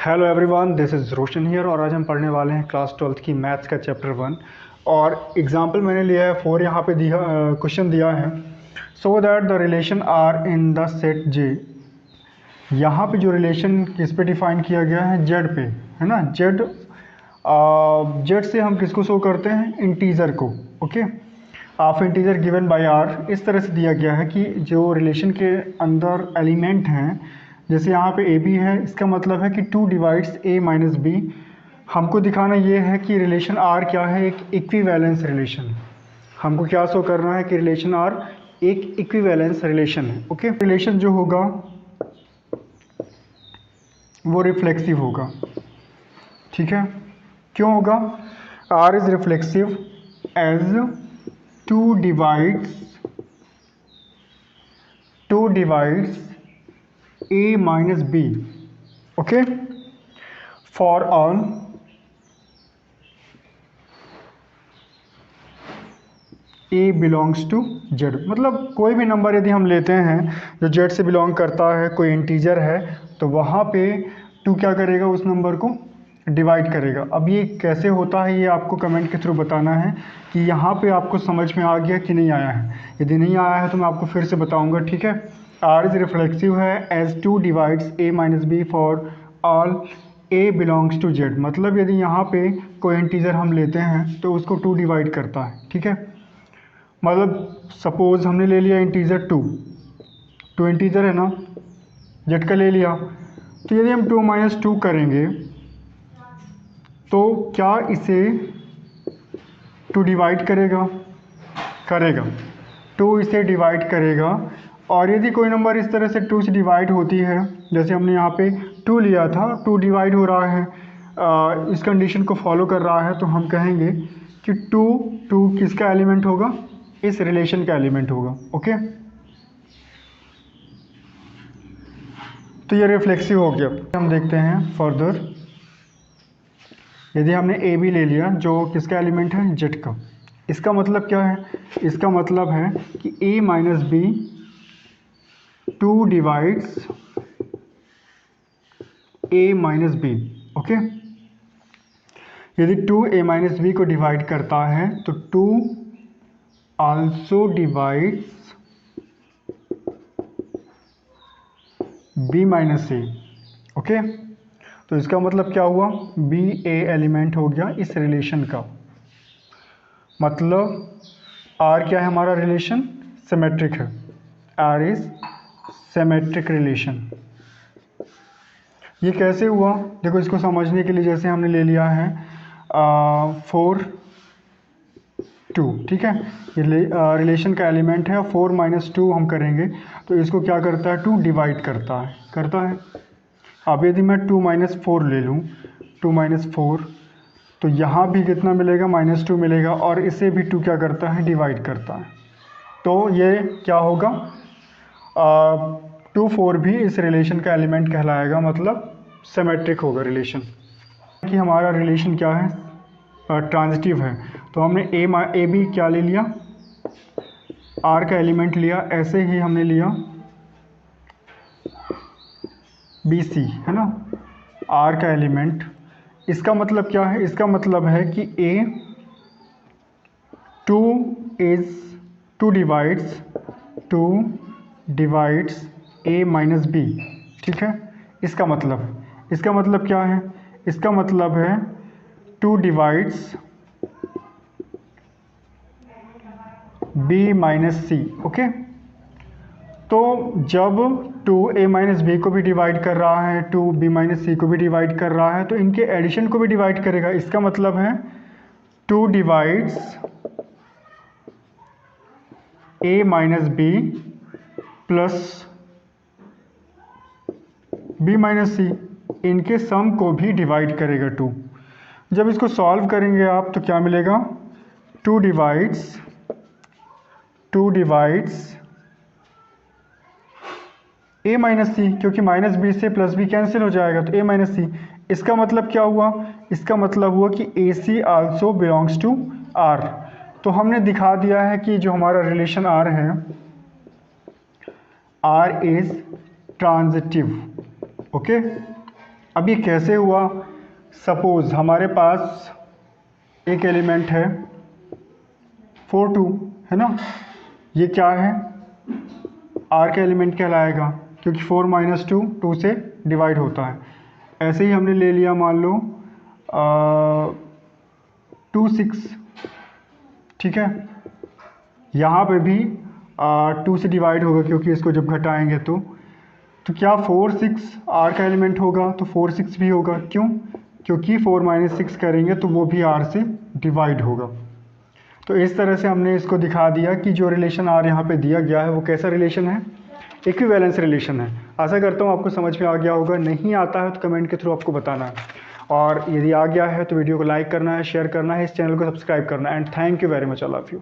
Hello everyone, this is Roshan here और आज हम पढ़ने वाले हैं क्लास 12th की मैथ्स का चैप्टर 1। और एग्जांपल मैंने लिया है 4, यहाँ पे दिया क्वेश्चन दिया है so that the relation are in the set J. यहाँ पे जो रिलेशन किस पे डिफाइन किया गया है, जेड पे, है ना। जेड से हम किसको शो करते हैं, इंटीजर को। Okay, of integer given by R इस तरह से दिया गया है कि जो रिलेशन के अंदर एलिमेंट हैं, जैसे यहाँ पे ए बी है, इसका मतलब है कि 2 डिवाइड्स ए माइनस बी। हमको दिखाना ये है कि रिलेशन आर क्या है, एक इक्विवेलेंस रिलेशन। हमको क्या शो करना है कि रिलेशन आर एक इक्विवेलेंस रिलेशन है। ओके, रिलेशन जो होगा वो रिफ्लेक्सिव होगा। ठीक है, क्यों होगा? R is reflexive as 2 divides a minus b, okay, for all a belongs to z। मतलब कोई भी नंबर यदि हम लेते हैं जो z से बिलोंग करता है, कोई इंटीजर है, तो वहाँ पे 2 क्या करेगा, उस नंबर को डिवाइड करेगा। अब ये कैसे होता है, ये आपको कमेंट के थ्रू बताना है कि यहाँ पे आपको समझ में आ गया कि नहीं आया है। यदि नहीं आया है तो मैं आपको फिर से बताऊँगा। ठीक है, आर इज रिफ्लेक्सिव है as 2 divides A minus B for all A belongs to Z. मतलब यदि यहाँ पे कोई इंटीजर हम लेते हैं तो उसको 2 डिवाइड करता है। ठीक है, मतलब सपोज हमने ले लिया इंटीजर 2 इंटीजर है ना, जेड का ले लिया, तो यदि हम 2 माइनस 2 करेंगे तो क्या इसे 2 डिवाइड करेगा 2 इसे डिवाइड करेगा। और यदि कोई नंबर इस तरह से 2 से डिवाइड होती है, जैसे हमने यहाँ पे 2 लिया था, 2 डिवाइड हो रहा है, इस कंडीशन को फॉलो कर रहा है, तो हम कहेंगे कि 2 किसका एलिमेंट होगा, इस रिलेशन का एलिमेंट होगा। ओके, तो ये रिफ्लेक्सिव हो गया। हम देखते हैं फर्दर, यदि हमने ए बी ले लिया जो किसका एलिमेंट है, जेड का, इसका मतलब क्या है, इसका मतलब है कि a minus B 2 divides a minus B. Okay, यदि 2 a माइनस बी को डिवाइड करता है तो 2 also divides b minus A. ओके, तो इसका मतलब क्या हुआ, बी ए एलिमेंट हो गया इस रिलेशन का। मतलब आर क्या है, हमारा रिलेशन सिमेट्रिक है। R is symmetric relation. ये कैसे हुआ, देखो इसको समझने के लिए जैसे हमने ले लिया है 4 2। ठीक है, ये रिलेशन का एलिमेंट है, 4 माइनस 2 हम करेंगे तो इसको क्या करता है, 2 डिवाइड करता है। अब यदि मैं 2 माइनस 4 ले लूँ, 2 माइनस 4, तो यहाँ भी कितना मिलेगा, -2 मिलेगा, और इसे भी 2 क्या करता है, डिवाइड करता है। तो ये क्या होगा, 2 4 भी इस रिलेशन का एलिमेंट कहलाएगा, मतलब सिमेट्रिक होगा रिलेशन। कि हमारा रिलेशन क्या है, ट्रांजिटिव है। तो हमने ए बी क्या ले लिया, आर का एलिमेंट लिया, ऐसे ही हमने लिया बी सी, है ना, आर का एलिमेंट। इसका मतलब क्या है, इसका मतलब है कि ए 2 डिवाइड्स ए माइनस बी। ठीक है, इसका मतलब क्या है, इसका मतलब है 2 डिवाइड्स बी माइनस सी। ओके, तो जब 2 a माइनस बी को भी डिवाइड कर रहा है, 2 b माइनस सी को भी डिवाइड कर रहा है, तो इनके एडिशन को भी डिवाइड करेगा। इसका मतलब है 2 divides a minus B plus b minus C, इनके सम को भी डिवाइड करेगा 2। जब इसको सॉल्व करेंगे आप तो क्या मिलेगा, 2 डिवाइड्स a माइनस सी, क्योंकि माइनस बी से प्लस बी कैंसिल हो जाएगा, तो a माइनस सी। इसका मतलब क्या हुआ, इसका मतलब हुआ कि ए सी आल्सो बिलोंग्स टू आर। तो हमने दिखा दिया है कि जो हमारा रिलेशन आर है, आर इज ट्रांजिटिव। ओके, अब ये कैसे हुआ? सपोज हमारे पास एक एलिमेंट है 4 2, है ना, ये क्या है? आर का एलिमेंट कहलाएगा क्योंकि 4 माइनस 2 2 से डिवाइड होता है। ऐसे ही हमने ले लिया मान लो 2 6, ठीक है, यहाँ पे भी 2 से डिवाइड होगा क्योंकि इसको जब घटाएंगे तो क्या 4 6 आर का एलिमेंट होगा? तो 4 6 भी होगा। क्यों? क्योंकि 4 माइनस 6 करेंगे तो वो भी आर से डिवाइड होगा। तो इस तरह से हमने इसको दिखा दिया कि जो रिलेशन आर यहाँ पे दिया गया है वो कैसा रिलेशन है? इक्विवेलेंस रिलेशन है। आशा करता हूँ आपको समझ में आ गया होगा। नहीं आता है तो कमेंट के थ्रू आपको बताना है, और यदि आ गया है तो वीडियो को लाइक करना है, शेयर करना है, इस चैनल को सब्सक्राइब करना है। And thank you very much, I love you.